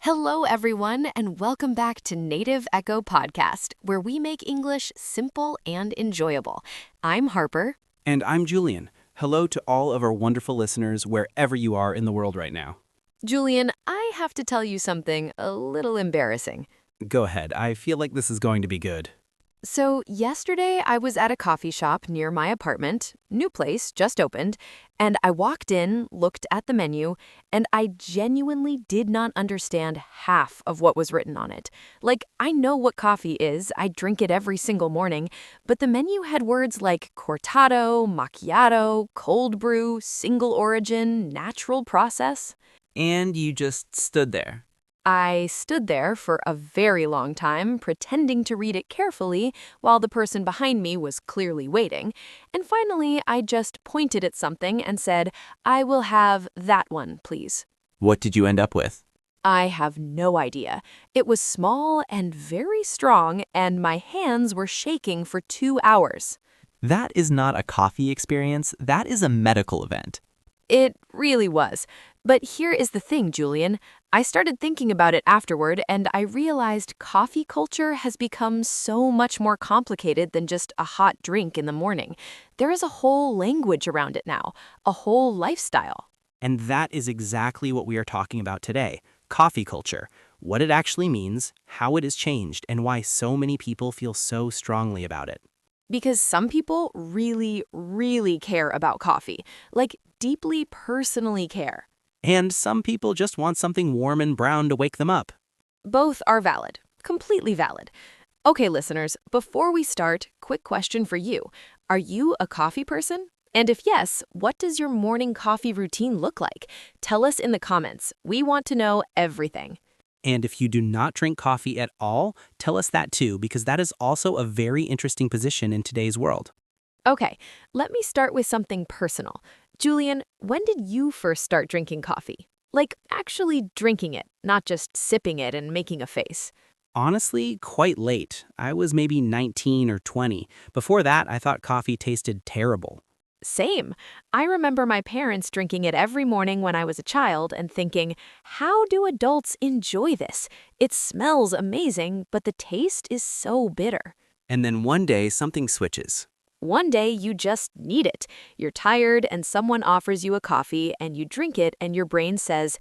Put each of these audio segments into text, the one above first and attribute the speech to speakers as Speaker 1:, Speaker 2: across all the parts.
Speaker 1: Hello, everyone, and welcome back to Native Echo Podcast, where we make English simple and enjoyable. I'm Harper.
Speaker 2: And I'm Julian. Hello to all of our wonderful listeners wherever you are in the world right now.
Speaker 1: Julian, I have to tell you something a little embarrassing.
Speaker 2: Go ahead. I feel like this is going to be good.
Speaker 1: So, yesterday I was at a coffee shop near my apartment, new place, just opened, and I walked in, looked at the menu, and I genuinely did not understand half of what was written on it. Like, I know what coffee is, I drink it every single morning, but the menu had words like cortado, macchiato, cold brew, single origin, natural process.
Speaker 2: And you just stood there.
Speaker 1: I stood there for a very long time, pretending to read it carefully while the person behind me was clearly waiting. And finally, I just pointed at something and said, "I will have that one, please."
Speaker 2: What did you end up with?
Speaker 1: I have no idea. It was small and very strong, and my hands were shaking for 2 hours.
Speaker 2: That is not a coffee experience. That is a medical event.
Speaker 1: It really was. But here is the thing, Julian. I started thinking about it afterward, and I realized coffee culture has become so much more complicated than just a hot drink in the morning. There is a whole language around it now, a whole lifestyle.
Speaker 2: And that is exactly what we are talking about today. Coffee culture. What it actually means, how it has changed, and why so many people feel so strongly about it.
Speaker 1: Because some people really, really care about coffee, like deeply personally care.
Speaker 2: And some people just want something warm and brown to wake them up.
Speaker 1: Both are valid, completely valid. Okay, listeners, before we start, quick question for you. Are you a coffee person? And if yes, what does your morning coffee routine look like? Tell us in the comments. We want to know everything.
Speaker 2: And if you do not drink coffee at all, tell us that too, because that is also a very interesting position in today's world.
Speaker 1: Okay, let me start with something personal. Julian, when did you first start drinking coffee? Like actually drinking it, not just sipping it and making a face.
Speaker 2: Honestly, quite late. I was maybe 19 or 20. Before that, I thought coffee tasted terrible.
Speaker 1: Same. I remember my parents drinking it every morning when I was a child and thinking, how do adults enjoy this? It smells amazing, but the taste is so bitter.
Speaker 2: And then one day, something switches.
Speaker 1: One day you just need it. You're tired and someone offers you a coffee and you drink it and your brain says,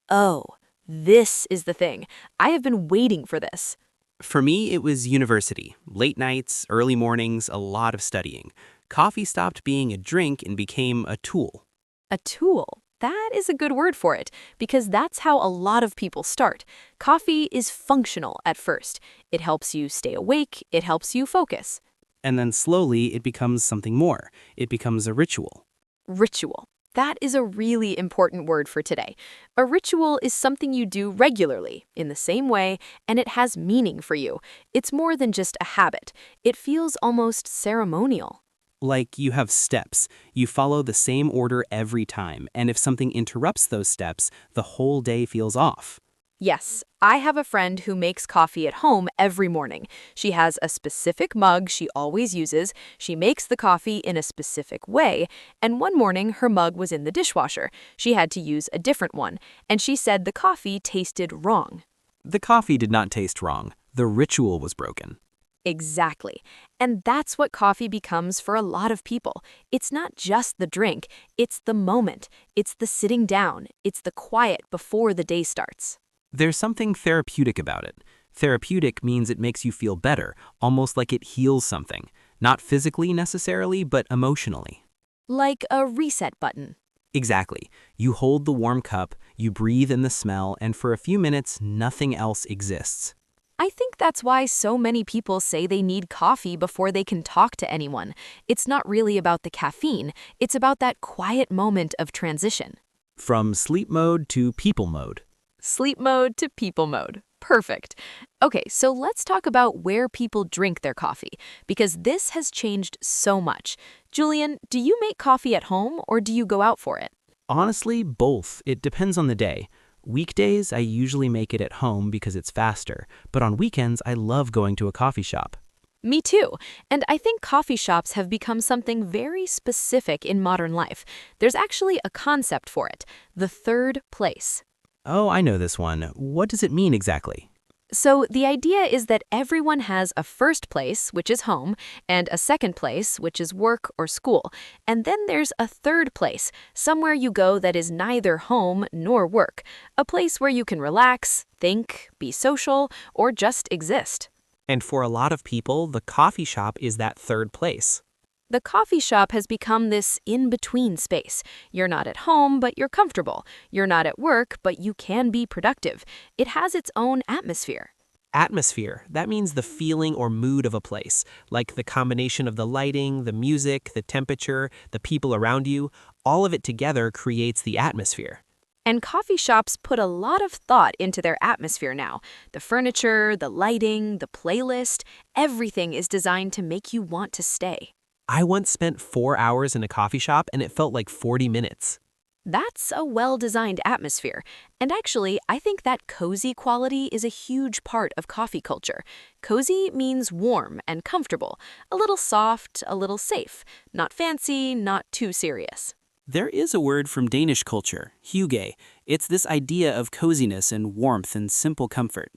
Speaker 1: "Oh, this is the thing. I have been waiting for this."
Speaker 2: For me, it was university. Late nights, early mornings, a lot of studying. Coffee stopped being a drink and became a tool.
Speaker 1: A tool. That is a good word for it, because that's how a lot of people start. Coffee is functional at first. It helps you stay awake, it helps you focus.
Speaker 2: And then slowly, it becomes something more. It becomes a ritual.
Speaker 1: Ritual. That is a really important word for today. A ritual is something you do regularly, in the same way, and it has meaning for you. It's more than just a habit. It feels almost ceremonial.
Speaker 2: Like you have steps. You follow the same order every time, and if something interrupts those steps, the whole day feels off.
Speaker 1: Yes, I have a friend who makes coffee at home every morning. She has a specific mug she always uses, she makes the coffee in a specific way, and one morning her mug was in the dishwasher. She had to use a different one, and she said the coffee tasted wrong.
Speaker 2: The coffee did not taste wrong. The ritual was broken.
Speaker 1: Exactly. And that's what coffee becomes for a lot of people. It's not just the drink, it's the moment, it's the sitting down, it's the quiet before the day starts.
Speaker 2: There's something therapeutic about it. Therapeutic means it makes you feel better, almost like it heals something. Not physically necessarily, but emotionally.
Speaker 1: Like a reset button.
Speaker 2: Exactly. You hold the warm cup, you breathe in the smell, and for a few minutes, nothing else exists.
Speaker 1: I think that's why so many people say they need coffee before they can talk to anyone. It's not really about the caffeine, it's about that quiet moment of transition.
Speaker 2: From sleep mode to people mode.
Speaker 1: Sleep mode to people mode. Perfect. Okay, so let's talk about where people drink their coffee, because this has changed so much. Julian, do you make coffee at home or do you go out for it?
Speaker 2: Honestly, both. It depends on the day. Weekdays, I usually make it at home because it's faster, but on weekends, I love going to a coffee shop.
Speaker 1: Me too. And I think coffee shops have become something very specific in modern life. There's actually a concept for it, the third place.
Speaker 2: Oh, I know this one. What does it mean exactly?
Speaker 1: So, the idea is that everyone has a first place, which is home, and a second place, which is work or school. And then there's a third place, somewhere you go that is neither home nor work, a place where you can relax, think, be social, or just exist.
Speaker 2: And for a lot of people, the coffee shop is that third place.
Speaker 1: The coffee shop has become this in-between space. You're not at home, but you're comfortable. You're not at work, but you can be productive. It has its own atmosphere.
Speaker 2: Atmosphere, that means the feeling or mood of a place, like the combination of the lighting, the music, the temperature, the people around you. All of it together creates the atmosphere.
Speaker 1: And coffee shops put a lot of thought into their atmosphere now. The furniture, the lighting, the playlist, everything is designed to make you want to stay.
Speaker 2: I once spent 4 hours in a coffee shop and it felt like 40 minutes.
Speaker 1: That's a well-designed atmosphere. And actually, I think that cozy quality is a huge part of coffee culture. Cozy means warm and comfortable, a little soft, a little safe, not fancy, not too serious.
Speaker 3: There is a word from Danish culture, hygge. It's this idea of coziness and warmth and simple comfort.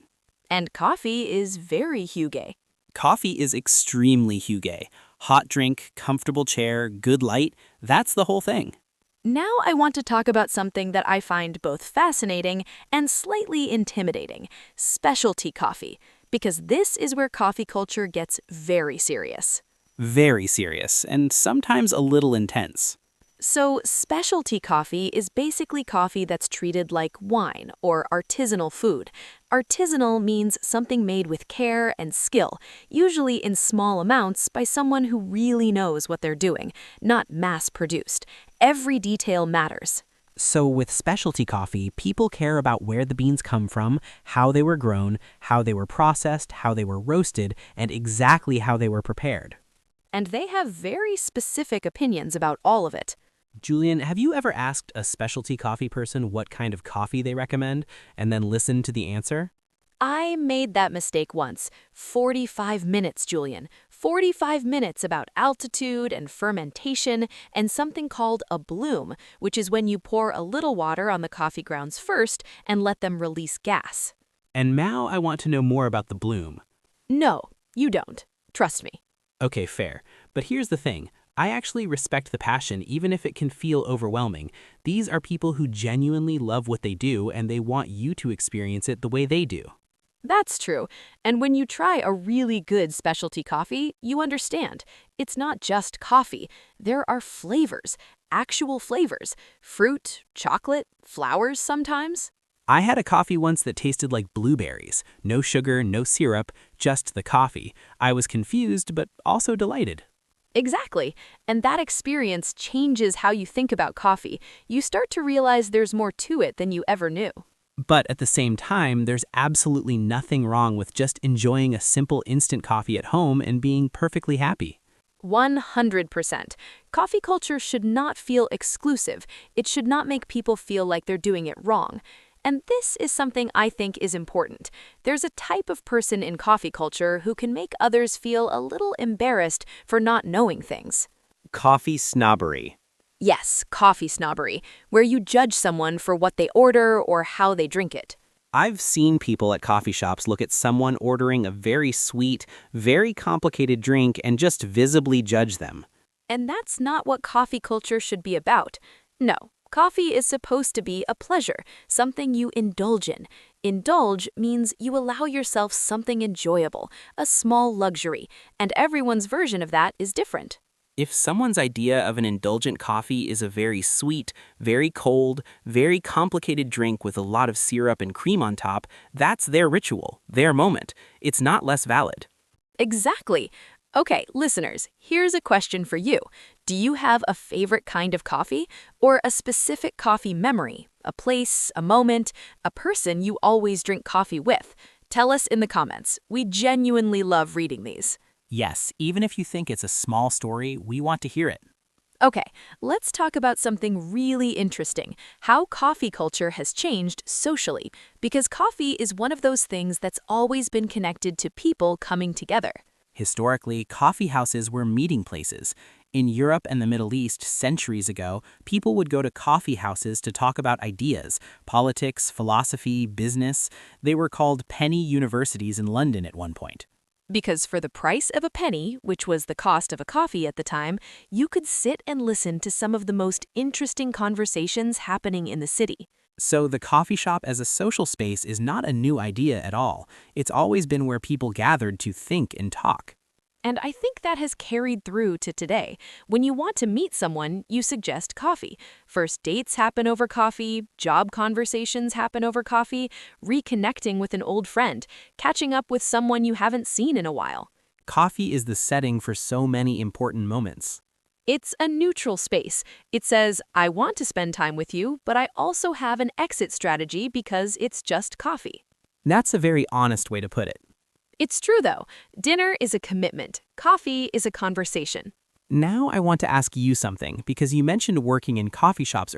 Speaker 1: And coffee is very hygge.
Speaker 3: Coffee is extremely hygge. Hot drink, comfortable chair, good light, that's the whole thing.
Speaker 1: Now I want to talk about something that I find both fascinating and slightly intimidating, specialty coffee, because this is where coffee culture gets very serious.
Speaker 3: Very serious, and sometimes a little intense.
Speaker 1: So, specialty coffee is basically coffee that's treated like wine or artisanal food. Artisanal means something made with care and skill, usually in small amounts by someone who really knows what they're doing, not mass-produced. Every detail matters.
Speaker 2: So with specialty coffee, people care about where the beans come from, how they were grown, how they were processed, how they were roasted, and exactly how they were prepared.
Speaker 1: And they have very specific opinions about all of it.
Speaker 2: Julian, have you ever asked a specialty coffee person what kind of coffee they recommend and then listened to the answer?
Speaker 1: I made that mistake once. 45 minutes, Julian. 45 minutes about altitude and fermentation and something called a bloom, which is when you pour a little water on the coffee grounds first and let them release gas.
Speaker 2: And now I want to know more about the bloom.
Speaker 1: No, you don't. Trust me.
Speaker 2: Okay, fair. But here's the thing. I actually respect the passion even if it can feel overwhelming. These are people who genuinely love what they do and they want you to experience it the way they do.
Speaker 1: That's true. And when you try a really good specialty coffee, you understand. It's not just coffee. There are flavors, actual flavors. Fruit, chocolate, flowers sometimes.
Speaker 2: I had a coffee once that tasted like blueberries. No sugar, no syrup, just the coffee. I was confused, but also delighted.
Speaker 1: Exactly. And that experience changes how you think about coffee. You start to realize there's more to it than you ever knew.
Speaker 2: But at the same time, there's absolutely nothing wrong with just enjoying a simple instant coffee at home and being perfectly happy.
Speaker 1: 100%. Coffee culture should not feel exclusive. It should not make people feel like they're doing it wrong. And this is something I think is important. There's a type of person in coffee culture who can make others feel a little embarrassed for not knowing things.
Speaker 3: Coffee snobbery.
Speaker 1: Yes, coffee snobbery, where you judge someone for what they order or how they drink it.
Speaker 3: I've seen people at coffee shops look at someone ordering a very sweet, very complicated drink and just visibly judge them.
Speaker 1: And that's not what coffee culture should be about. No. Coffee is supposed to be a pleasure, something you indulge in. Indulge means you allow yourself something enjoyable, a small luxury, and everyone's version of that is different.
Speaker 3: If someone's idea of an indulgent coffee is a very sweet, very cold, very complicated drink with a lot of syrup and cream on top, that's their ritual, their moment. It's not less valid.
Speaker 1: Exactly. Okay, listeners, here's a question for you. Do you have a favorite kind of coffee or a specific coffee memory, a place, a moment, a person you always drink coffee with? Tell us in the comments. We genuinely love reading these.
Speaker 2: Yes, even if you think it's a small story, we want to hear it.
Speaker 1: Okay, let's talk about something really interesting, how coffee culture has changed socially, because coffee is one of those things that's always been connected to people coming together.
Speaker 2: Historically, coffee houses were meeting places.
Speaker 3: In Europe and the Middle East centuries ago, people would go to coffee houses to talk about ideas, politics, philosophy, business. They were called penny universities in London at one point.
Speaker 1: Because for the price of a penny, which was the cost of a coffee at the time, you could sit and listen to some of the most interesting conversations happening in the city.
Speaker 3: So the coffee shop as a social space is not a new idea at all. It's always been where people gathered to think and talk.
Speaker 1: And I think that has carried through to today. When you want to meet someone, you suggest coffee. First dates happen over coffee, job conversations happen over coffee, reconnecting with an old friend, catching up with someone you haven't seen in a while.
Speaker 3: Coffee is the setting for so many important moments.
Speaker 1: It's a neutral space. It says, I want to spend time with you, but I also have an exit strategy because it's just coffee.
Speaker 3: That's a very honest way to put it.
Speaker 1: It's true, though. Dinner is a commitment. Coffee is a conversation.
Speaker 3: Now I want to ask you something because you mentioned working in coffee shops